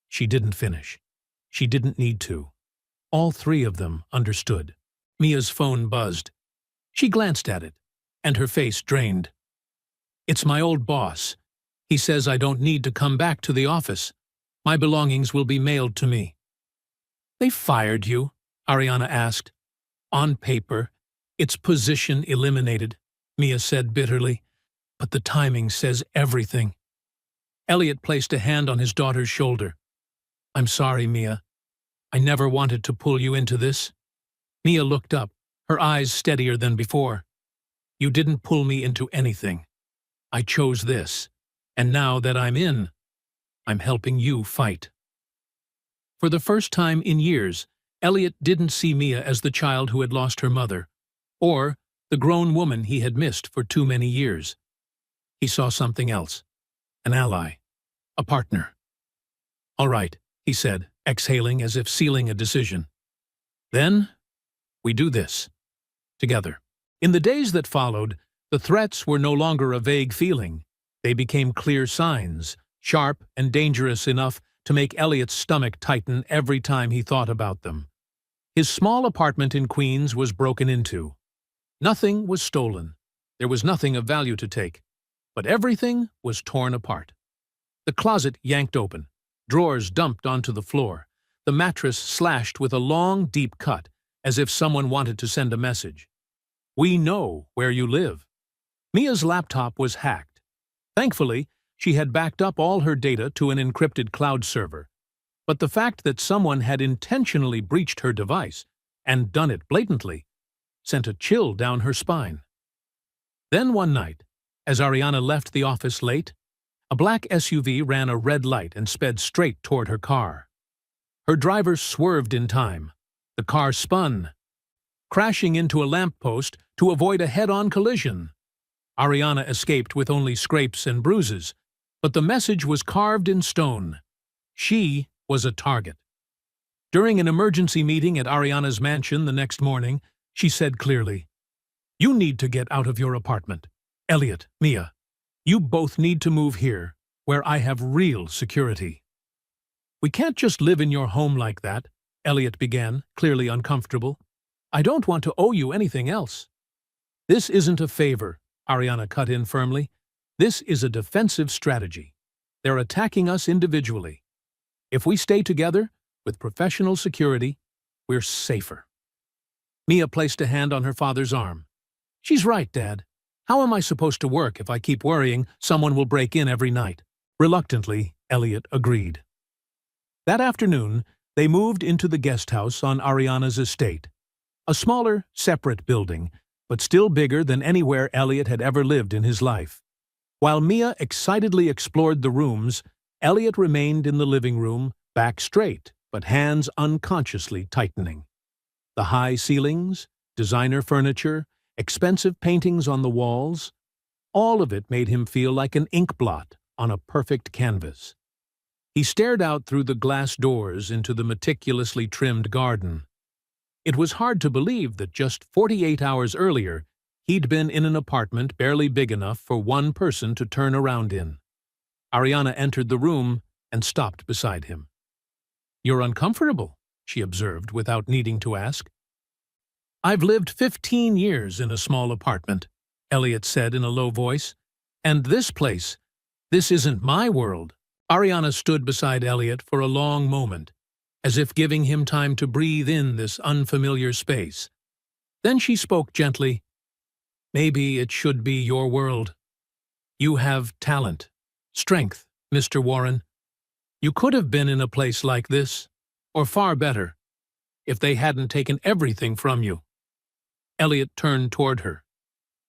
She didn't finish. She didn't need to. All three of them understood. Mia's phone buzzed. She glanced at it, and her face drained. "It's my old boss. He says I don't need to come back to the office. My belongings will be mailed to me." "They fired you?" Ariana asked. "On paper, it's position eliminated," Mia said bitterly. "But the timing says everything." Elliot placed a hand on his daughter's shoulder. "I'm sorry, Mia. I never wanted to pull you into this." Mia looked up, her eyes steadier than before. "You didn't pull me into anything. I chose this, and now that I'm in, I'm helping you fight." For the first time in years, Elliot didn't see Mia as the child who had lost her mother, or the grown woman he had missed for too many years. He saw something else, an ally, a partner. "All right," he said, exhaling as if sealing a decision. "Then we do this, together." In the days that followed, the threats were no longer a vague feeling. They became clear signs, sharp and dangerous enough to make Elliot's stomach tighten every time he thought about them. His small apartment in Queens was broken into. Nothing was stolen. There was nothing of value to take. But everything was torn apart. The closet yanked open, drawers dumped onto the floor, the mattress slashed with a long, deep cut, as if someone wanted to send a message. "We know where you live." Mia's laptop was hacked. Thankfully, she had backed up all her data to an encrypted cloud server. But the fact that someone had intentionally breached her device, and done it blatantly, sent a chill down her spine. Then one night, as Ariana left the office late, a black SUV ran a red light and sped straight toward her car. Her driver swerved in time. The car spun, crashing into a lamppost to avoid a head-on collision. Ariana escaped with only scrapes and bruises, but the message was carved in stone. She was a target. During an emergency meeting at Ariana's mansion the next morning, she said clearly, "You need to get out of your apartment. Elliot, Mia, you both need to move here, where I have real security." "We can't just live in your home like that," Elliot began, clearly uncomfortable. "I don't want to owe you anything else." "This isn't a favor," Ariana cut in firmly. "This is a defensive strategy. They're attacking us individually. If we stay together, with professional security, we're safer." Mia placed a hand on her father's arm. "She's right, Dad. How am I supposed to work if I keep worrying someone will break in every night?" Reluctantly, Elliot agreed. That afternoon, they moved into the guest house on Ariana's estate. A smaller, separate building, but still bigger than anywhere Elliot had ever lived in his life. While Mia excitedly explored the rooms, Elliot remained in the living room, back straight, but hands unconsciously tightening. The high ceilings, designer furniture, expensive paintings on the walls, all of it made him feel like an ink blot on a perfect canvas. He stared out through the glass doors into the meticulously trimmed garden. It was hard to believe that just 48 hours earlier, he'd been in an apartment barely big enough for one person to turn around in. Ariana entered the room and stopped beside him. "You're uncomfortable," she observed without needing to ask. "I've lived 15 years in a small apartment," Elliot said in a low voice. "And this place, this isn't my world." Ariana stood beside Elliot for a long moment, as if giving him time to breathe in this unfamiliar space. Then she spoke gently. "Maybe it should be your world. You have talent, strength, Mr. Warren. You could have been in a place like this, or far better, if they hadn't taken everything from you." Elliot turned toward her,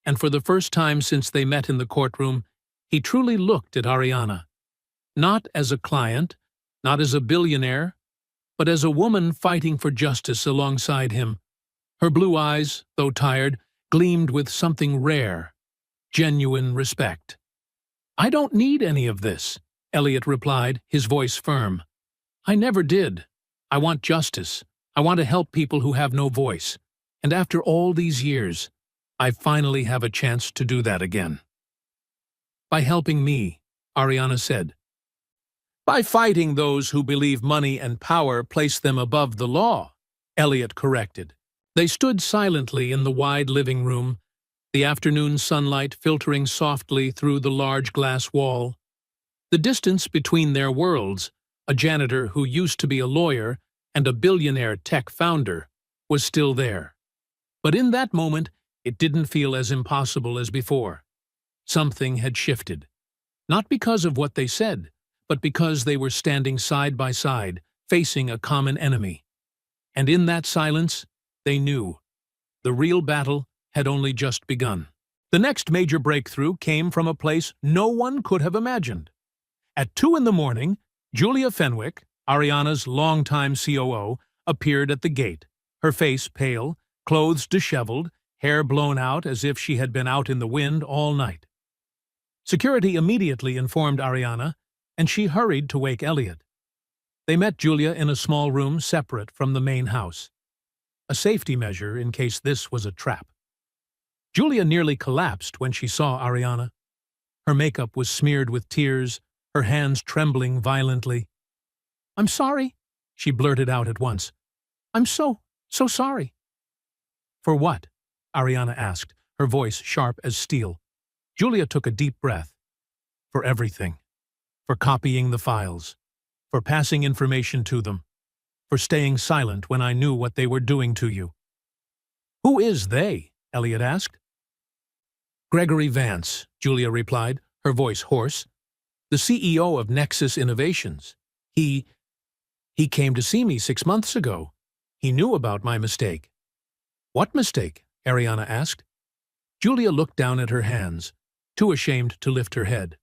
and for the first time since they met in the courtroom, he truly looked at Ariana. Not as a client, not as a billionaire, but as a woman fighting for justice alongside him. Her blue eyes, though tired, gleamed with something rare, genuine respect. "I don't need any of this," Elliot replied, his voice firm. "I never did. I want justice. I want to help people who have no voice. And after all these years, I finally have a chance to do that again." "By helping me," Ariana said. "By fighting those who believe money and power place them above the law," Elliot corrected. They stood silently in the wide living room, the afternoon sunlight filtering softly through the large glass wall. The distance between their worlds, a janitor who used to be a lawyer and a billionaire tech founder, was still there. But in that moment, it didn't feel as impossible as before. Something had shifted. Not because of what they said, but because they were standing side by side, facing a common enemy. And in that silence, they knew. The real battle had only just begun. The next major breakthrough came from a place no one could have imagined. At 2 a.m, Julia Fenwick, Ariana's longtime COO, appeared at the gate, her face pale, clothes disheveled, hair blown out as if she had been out in the wind all night. Security immediately informed Ariana, and she hurried to wake Elliot. They met Julia in a small room separate from the main house, a safety measure in case this was a trap. Julia nearly collapsed when she saw Ariana. Her makeup was smeared with tears, her hands trembling violently. "I'm sorry," she blurted out at once. "I'm so sorry." "For what?" Ariana asked, her voice sharp as steel. Julia took a deep breath. "For everything. For copying the files. For passing information to them. For staying silent when I knew what they were doing to you." "Who is they?" Elliot asked. "Gregory Vance," Julia replied, her voice hoarse. "The CEO of Nexus Innovations. He came to see me 6 months ago. He knew about my mistake." "What mistake?" Ariana asked. Julia looked down at her hands, too ashamed to lift her head.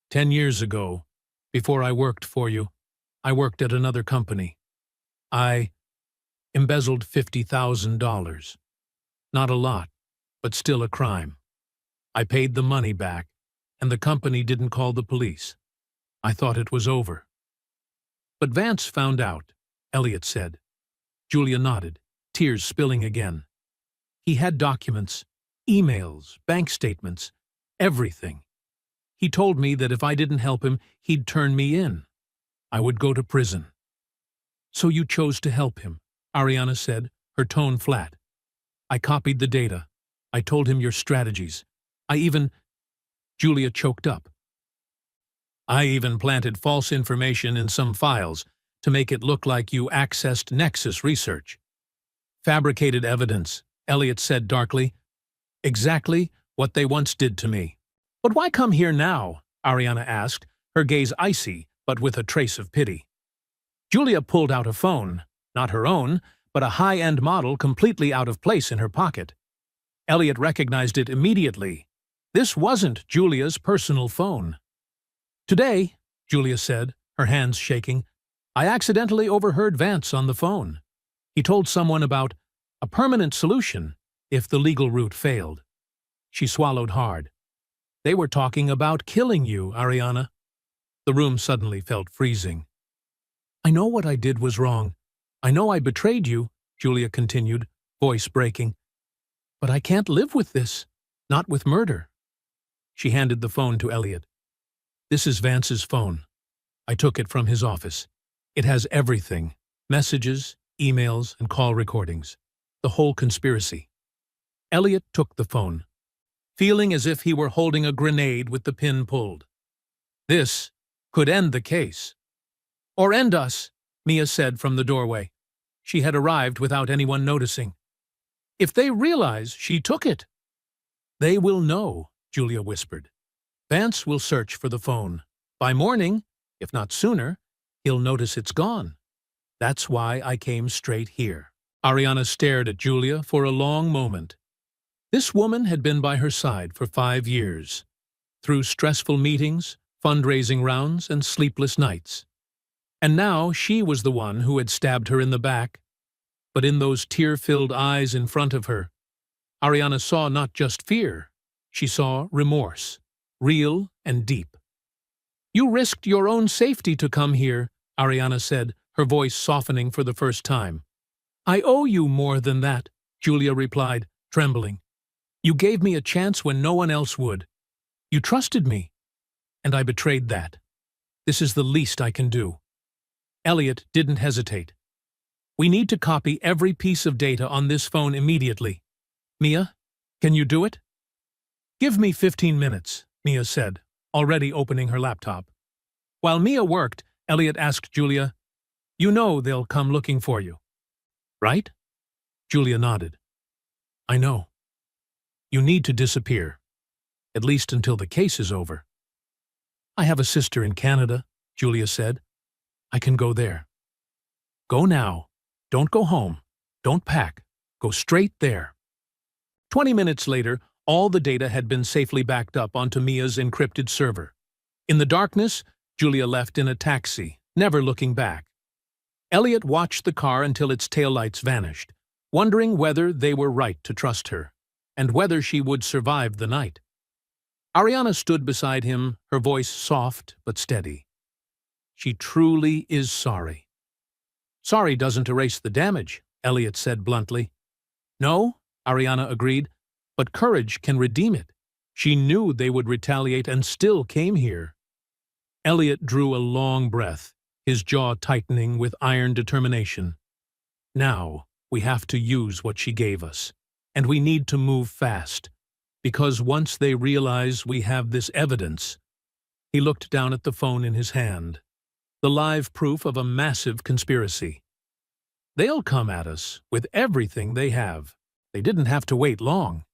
10 years ago, before I worked for you, I worked at another company. I embezzled $50,000. Not a lot, but still a crime. I paid the money back, and the company didn't call the police. I thought it was over." "But Vance found out," Elliot said. Julia nodded, tears spilling again. "He had documents, emails, bank statements, everything. He told me that if I didn't help him, he'd turn me in. I would go to prison." "So you chose to help him," Ariana said, her tone flat. "I copied the data. I told him your strategies. Julia choked up. "I even planted false information in some files to make it look like you accessed Nexus research." "Fabricated evidence," Elliot said darkly. "Exactly what they once did to me." "But why come here now?" Ariana asked, her gaze icy, but with a trace of pity. Julia pulled out a phone, not her own, but a high-end model completely out of place in her pocket. Elliot recognized it immediately. This wasn't Julia's personal phone. "Today," Julia said, her hands shaking, "I accidentally overheard Vance on the phone. He told someone about a permanent solution if the legal route failed." She swallowed hard. "They were talking about killing you, Ariana." The room suddenly felt freezing. "I know what I did was wrong. I know I betrayed you," Julia continued, voice breaking. "But I can't live with this, not with murder." She handed the phone to Elliot. "This is Vance's phone. I took it from his office. It has everything, messages, emails, and call recordings. The whole conspiracy." Elliot took the phone, feeling as if he were holding a grenade with the pin pulled. This could end the case. "Or end us," Mia said from the doorway. She had arrived without anyone noticing. "If they realize she took it." "They will know," Julia whispered. "Vance will search for the phone. By morning, if not sooner, he'll notice it's gone. That's why I came straight here." Ariana stared at Julia for a long moment. This woman had been by her side for 5 years, through stressful meetings, fundraising rounds, and sleepless nights. And now she was the one who had stabbed her in the back. But in those tear-filled eyes in front of her, Ariana saw not just fear, she saw remorse, real and deep. "You risked your own safety to come here," Ariana said, her voice softening for the first time. "I owe you more than that," Julia replied, trembling. "You gave me a chance when no one else would. You trusted me, and I betrayed that. This is the least I can do." Elliot didn't hesitate. "We need to copy every piece of data on this phone immediately. Mia, can you do it?" "Give me 15 minutes, Mia said, already opening her laptop. While Mia worked, Elliot asked Julia, "You know they'll come looking for you, right?" Julia nodded. "I know. You need to disappear, at least until the case is over." "I have a sister in Canada," Julia said. "I can go there." "Go now. Don't go home. Don't pack. Go straight there." 20 minutes later, all the data had been safely backed up onto Mia's encrypted server. In the darkness, Julia left in a taxi, never looking back. Elliot watched the car until its taillights vanished, wondering whether they were right to trust her, and whether she would survive the night. Ariana stood beside him, her voice soft but steady. "She truly is sorry." "Sorry doesn't erase the damage," Elliot said bluntly. "No," Ariana agreed, "but courage can redeem it. She knew they would retaliate and still came here." Elliot drew a long breath, his jaw tightening with iron determination. "Now, we have to use what she gave us, and we need to move fast, because once they realize we have this evidence—" He looked down at the phone in his hand, the live proof of a massive conspiracy. "They'll come at us with everything they have. They didn't have to wait long."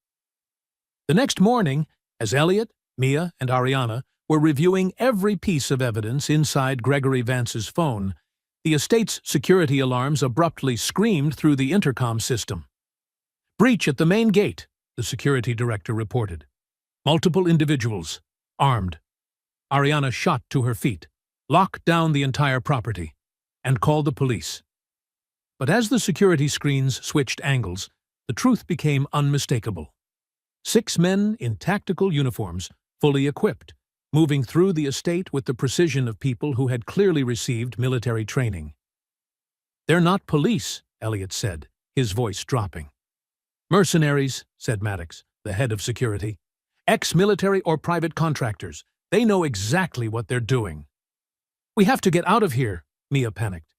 The next morning, as Elliot, Mia, and Ariana were reviewing every piece of evidence inside Gregory Vance's phone, the estate's security alarms abruptly screamed through the intercom system. "Breach at the main gate," the security director reported. "Multiple individuals, armed." Ariana shot to her feet, locked down the entire property, and called the police. But as the security screens switched angles, the truth became unmistakable. 6 men in tactical uniforms, fully equipped, moving through the estate with the precision of people who had clearly received military training. "They're not police," Elliot said, his voice dropping. "Mercenaries," said Maddox, the head of security. "Ex-military or private contractors. They know exactly what they're doing." "We have to get out of here," Mia panicked.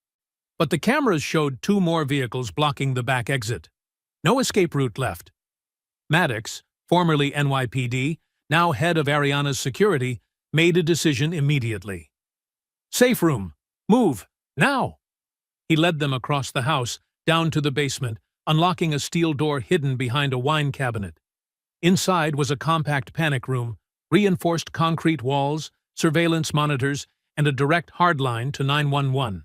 But the cameras showed 2 more vehicles blocking the back exit. No escape route left. Maddox, formerly NYPD, now head of Ariana's security, made a decision immediately. "Safe room! Move! Now!" He led them across the house, down to the basement, unlocking a steel door hidden behind a wine cabinet. Inside was a compact panic room, reinforced concrete walls, surveillance monitors, and a direct hardline to 911.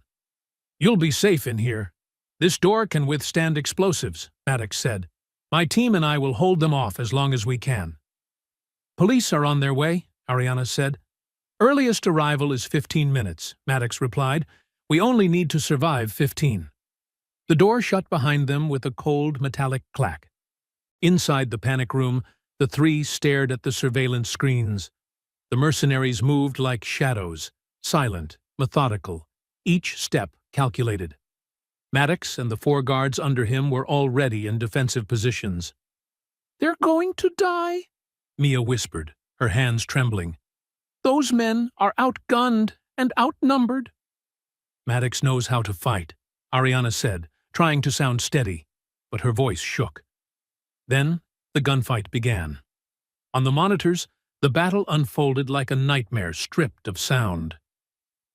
"You'll be safe in here. This door can withstand explosives," Maddox said. "My team and I will hold them off as long as we can." "Police are on their way," Ariana said. "Earliest arrival is 15 minutes, Maddox replied. "We only need to survive 15. The door shut behind them with a cold, metallic clack. Inside the panic room, the 3 stared at the surveillance screens. The mercenaries moved like shadows, silent, methodical, each step calculated. Maddox and the 4 guards under him were already in defensive positions. "They're going to die," Mia whispered, her hands trembling. "Those men are outgunned and outnumbered." "Maddox knows how to fight," Ariana said, trying to sound steady, but her voice shook. Then the gunfight began. On the monitors, the battle unfolded like a nightmare stripped of sound.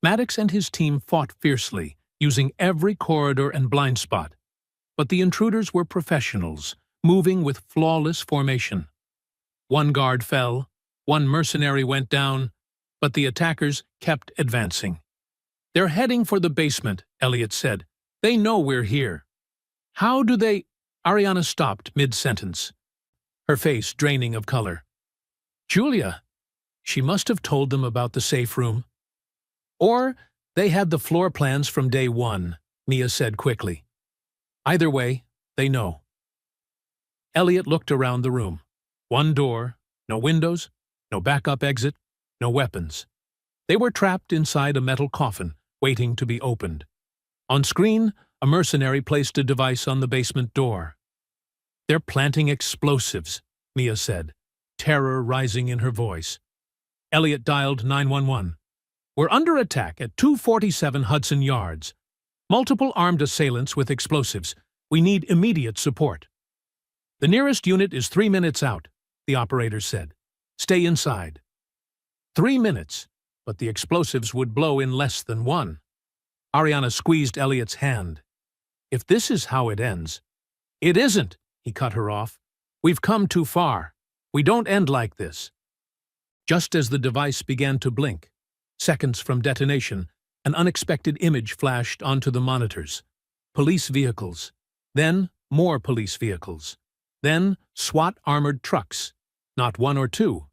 Maddox and his team fought fiercely, using every corridor and blind spot. But the intruders were professionals, moving with flawless formation. 1 guard fell, 1 mercenary went down, but the attackers kept advancing. "They're heading for the basement," Elliot said. "They know we're here." "How do they—" Ariana stopped mid-sentence, her face draining of color. "Julia, she must have told them about the safe room. Or they had the floor plans from day 1, Mia said quickly. Either way, they know. Elliot looked around the room. One door, no windows, no backup exit, no weapons. They were trapped inside a metal coffin, waiting to be opened. On screen, a mercenary placed a device on the basement door. "They're planting explosives," Mia said, terror rising in her voice. Elliot dialed 911. "We're under attack at 247 Hudson Yards. Multiple armed assailants with explosives. We need immediate support." "The nearest unit is 3 minutes out," the operator said. "Stay inside." 3 minutes, but the explosives would blow in less than 1. Ariana squeezed Elliot's hand. "If this is how it ends—" "It isn't," he cut her off. "We've come too far. We don't end like this." Just as the device began to blink, seconds from detonation, an unexpected image flashed onto the monitors. Police vehicles. Then more police vehicles. Then SWAT armored trucks. Not 1 or 2,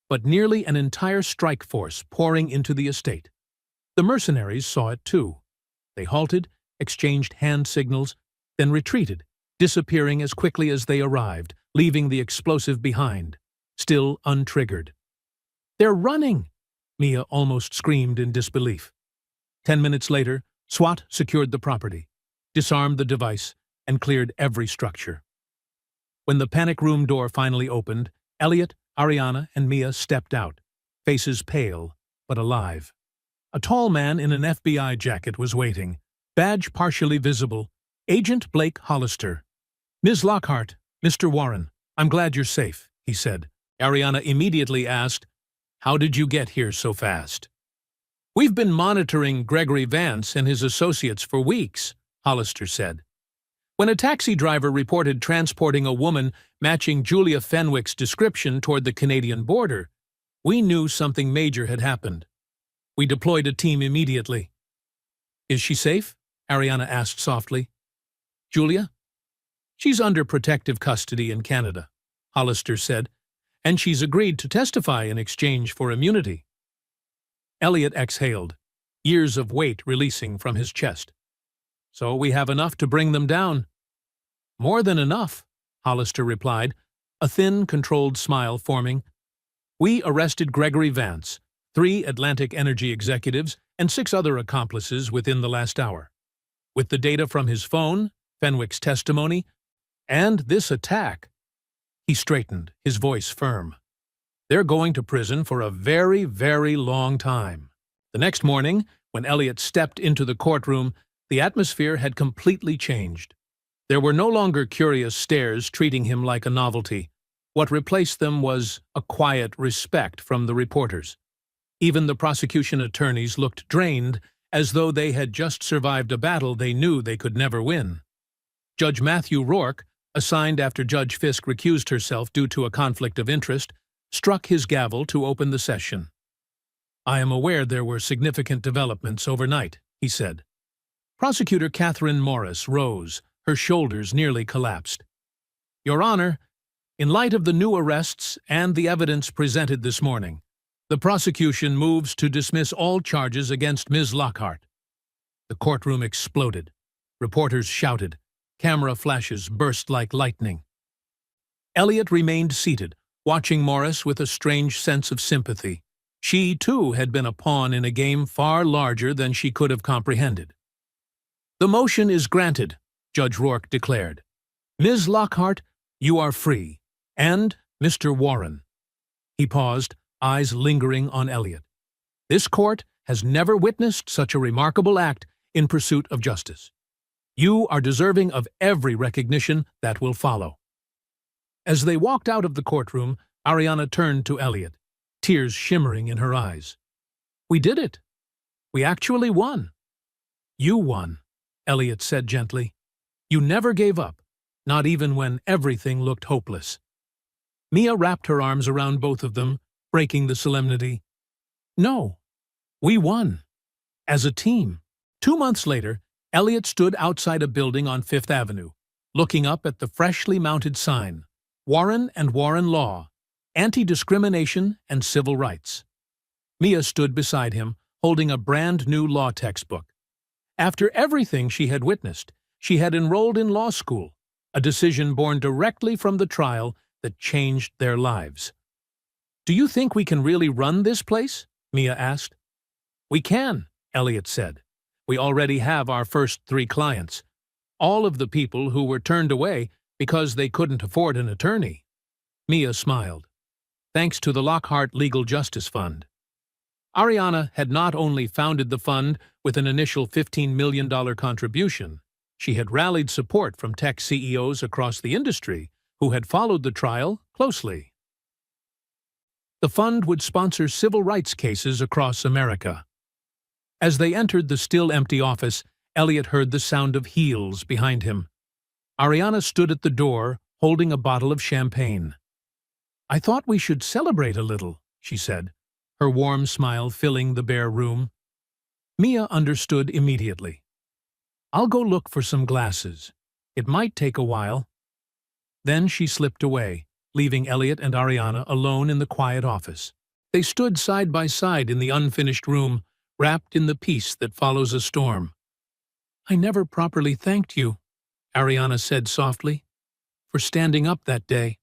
but nearly an entire strike force pouring into the estate. The mercenaries saw it too. They halted, exchanged hand signals, then retreated, disappearing as quickly as they arrived, leaving the explosive behind, still untriggered. "They're running!" Mia almost screamed in disbelief. 10 minutes later, SWAT secured the property, disarmed the device, and cleared every structure. When the panic room door finally opened, Elliot, Ariana, and Mia stepped out, faces pale but alive. A tall man in an FBI jacket was waiting, badge partially visible, Agent Blake Hollister. "Ms. Lockhart, Mr. Warren, I'm glad you're safe," he said. Ariana immediately asked, "How did you get here so fast?" "We've been monitoring Gregory Vance and his associates for weeks," Hollister said. "When a taxi driver reported transporting a woman matching Julia Fenwick's description toward the Canadian border, we knew something major had happened. We deployed a team immediately." "Is she safe?" Ariana asked softly. "Julia? She's under protective custody in Canada," Hollister said, "and she's agreed to testify in exchange for immunity." Elliot exhaled, years of weight releasing from his chest. "So we have enough to bring them down." "More than enough," Hollister replied, a thin, controlled smile forming. "We arrested Gregory Vance, 3 Atlantic Energy executives, and 6 other accomplices within the last hour. With the data from his phone, Fenwick's testimony, and this attack—" He straightened, his voice firm. "They're going to prison for a very, very long time." The next morning, when Elliot stepped into the courtroom, the atmosphere had completely changed. There were no longer curious stares treating him like a novelty. What replaced them was a quiet respect from the reporters. Even the prosecution attorneys looked drained, as though they had just survived a battle they knew they could never win. Judge Matthew Rourke, assigned after Judge Fisk recused herself due to a conflict of interest, struck his gavel to open the session. "I am aware there were significant developments overnight," he said. Prosecutor Catherine Morris rose, her shoulders nearly collapsed. "Your Honor, in light of the new arrests and the evidence presented this morning, the prosecution moves to dismiss all charges against Ms. Lockhart." The courtroom exploded. Reporters shouted. Camera flashes burst like lightning. Elliot remained seated, watching Morris with a strange sense of sympathy. She, too, had been a pawn in a game far larger than she could have comprehended. "The motion is granted," Judge Rourke declared. "Ms. Lockhart, you are free. And Mr. Warren." He paused, eyes lingering on Elliot. "This court has never witnessed such a remarkable act in pursuit of justice. You are deserving of every recognition that will follow." As they walked out of the courtroom, Ariana turned to Elliot, tears shimmering in her eyes. "We did it. We actually won." "You won," Elliot said gently. "You never gave up, not even when everything looked hopeless." Mia wrapped her arms around both of them, breaking the solemnity. "No, we won. As a team." 2 months later, Elliot stood outside a building on 5th Avenue, looking up at the freshly mounted sign, "Warren and Warren Law, Anti-Discrimination and Civil Rights." Mia stood beside him, holding a brand-new law textbook. After everything she had witnessed, She had enrolled in law school, a decision born directly from the trial that changed their lives. "Do you think we can really run this place?" Mia asked. "We can," Elliot said. "We already have our first 3 clients. All of the people who were turned away because they couldn't afford an attorney." Mia smiled. "Thanks to the Lockhart Legal Justice Fund." Ariana had not only founded the fund with an initial $15 million contribution, she had rallied support from tech CEOs across the industry who had followed the trial closely. The fund would sponsor civil rights cases across America. As they entered the still-empty office, Elliot heard the sound of heels behind him. Ariana stood at the door, holding a bottle of champagne. "I thought we should celebrate a little," she said, her warm smile filling the bare room. Mia understood immediately. "I'll go look for some glasses. It might take a while." Then she slipped away, leaving Elliot and Ariana alone in the quiet office. They stood side by side in the unfinished room, wrapped in the peace that follows a storm. "I never properly thanked you," Ariana said softly, "for standing up that day,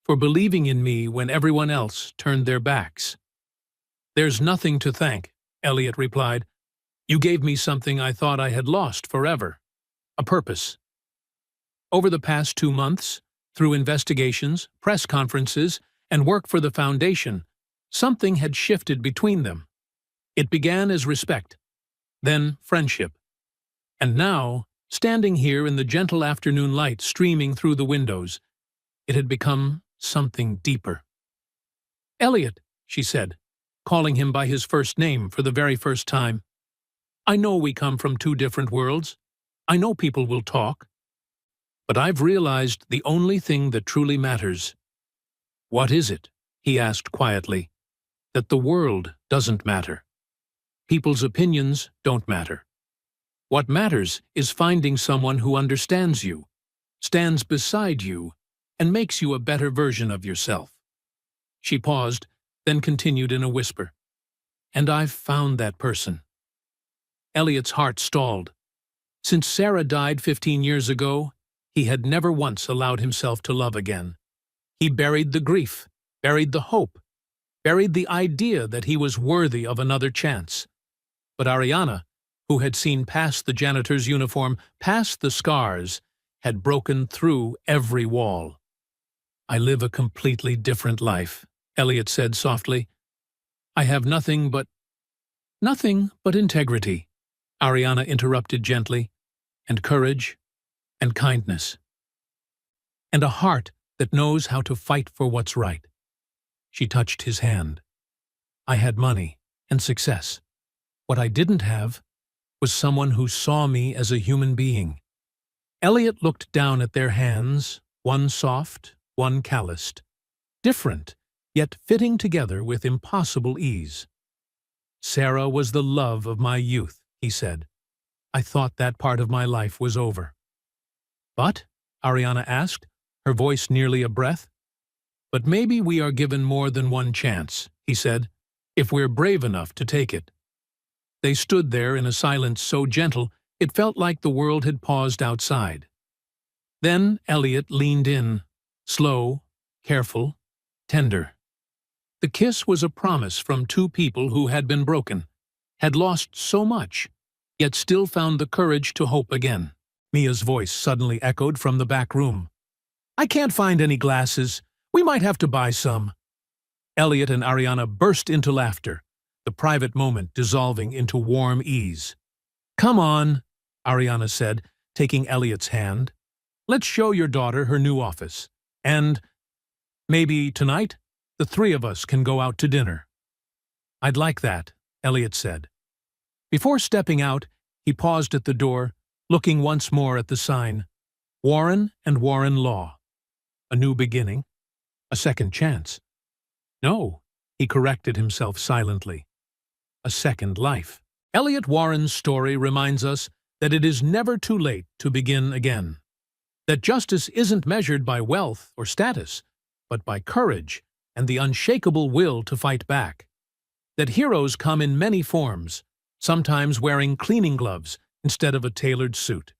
for believing in me when everyone else turned their backs." "There's nothing to thank," Elliot replied. "You gave me something I thought I had lost forever. A purpose." Over the past 2 months, through investigations, press conferences, and work for the foundation, something had shifted between them. It began as respect, then friendship. And now, standing here in the gentle afternoon light streaming through the windows, it had become something deeper. "Elliot," she said, calling him by his first name for the very first time. "I know we come from 2 different worlds. I know people will talk. But I've realized the only thing that truly matters." "What is it?" he asked quietly. "That the world doesn't matter. People's opinions don't matter. What matters is finding someone who understands you, stands beside you, and makes you a better version of yourself." She paused, then continued in a whisper. "And I've found that person." Elliot's heart stalled. Since Sarah died 15 years ago, he had never once allowed himself to love again. He buried the grief, buried the hope, buried the idea that he was worthy of another chance. But Ariana, who had seen past the janitor's uniform, past the scars, had broken through every wall. "I live a completely different life," Elliot said softly. "I have nothing but integrity," Ariana interrupted gently, "and courage, and kindness, and a heart that knows how to fight for what's right." She touched his hand. "I had money and success. What I didn't have was someone who saw me as a human being." Elliot looked down at their hands, one soft, one calloused, different, yet fitting together with impossible ease. "Sarah was the love of my youth," he said. "I thought that part of my life was over." "But?" Ariana asked, her voice nearly a breath. "But maybe we are given more than one chance," he said, "if we're brave enough to take it." They stood there in a silence so gentle it felt like the world had paused outside. Then Elliot leaned in, slow, careful, tender. The kiss was a promise from 2 people who had been broken, had lost so much, yet still found the courage to hope again. Mia's voice suddenly echoed from the back room. "I can't find any glasses. We might have to buy some." Elliot and Ariana burst into laughter, the private moment dissolving into warm ease. "Come on," Ariana said, taking Elliot's hand. "Let's show your daughter her new office. And maybe tonight, the 3 of us can go out to dinner." "I'd like that," Elliot said. Before stepping out, he paused at the door, looking once more at the sign, "Warren and Warren Law. A new beginning, a second chance." "No," he corrected himself silently. "A second life." Elliot Warren's story reminds us that it is never too late to begin again. That justice isn't measured by wealth or status, but by courage and the unshakable will to fight back. That heroes come in many forms, sometimes wearing cleaning gloves instead of a tailored suit.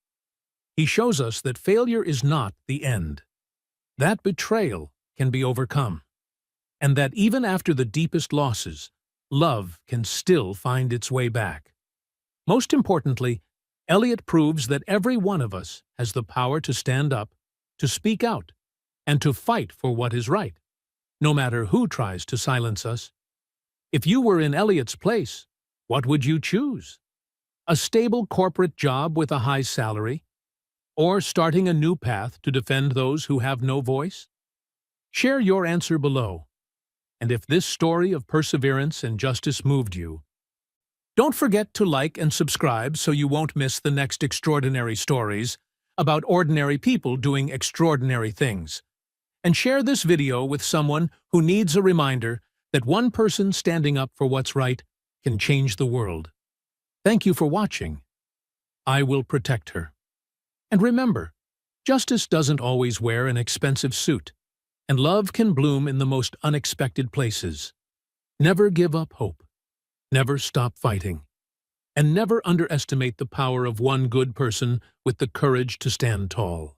He shows us that failure is not the end. That betrayal can be overcome, and that even after the deepest losses, love can still find its way back. Most importantly, Elliot proves that every one of us has the power to stand up, to speak out, and to fight for what is right, no matter who tries to silence us. If you were in Elliot's place, what would you choose? A stable corporate job with a high salary? Or starting a new path to defend those who have no voice? Share your answer below. And if this story of perseverance and justice moved you, don't forget to like and subscribe so you won't miss the next extraordinary stories about ordinary people doing extraordinary things. And share this video with someone who needs a reminder that one person standing up for what's right can change the world. Thank you for watching. I will protect her. And remember, justice doesn't always wear an expensive suit, and love can bloom in the most unexpected places. Never give up hope. Never stop fighting. And never underestimate the power of one good person with the courage to stand tall.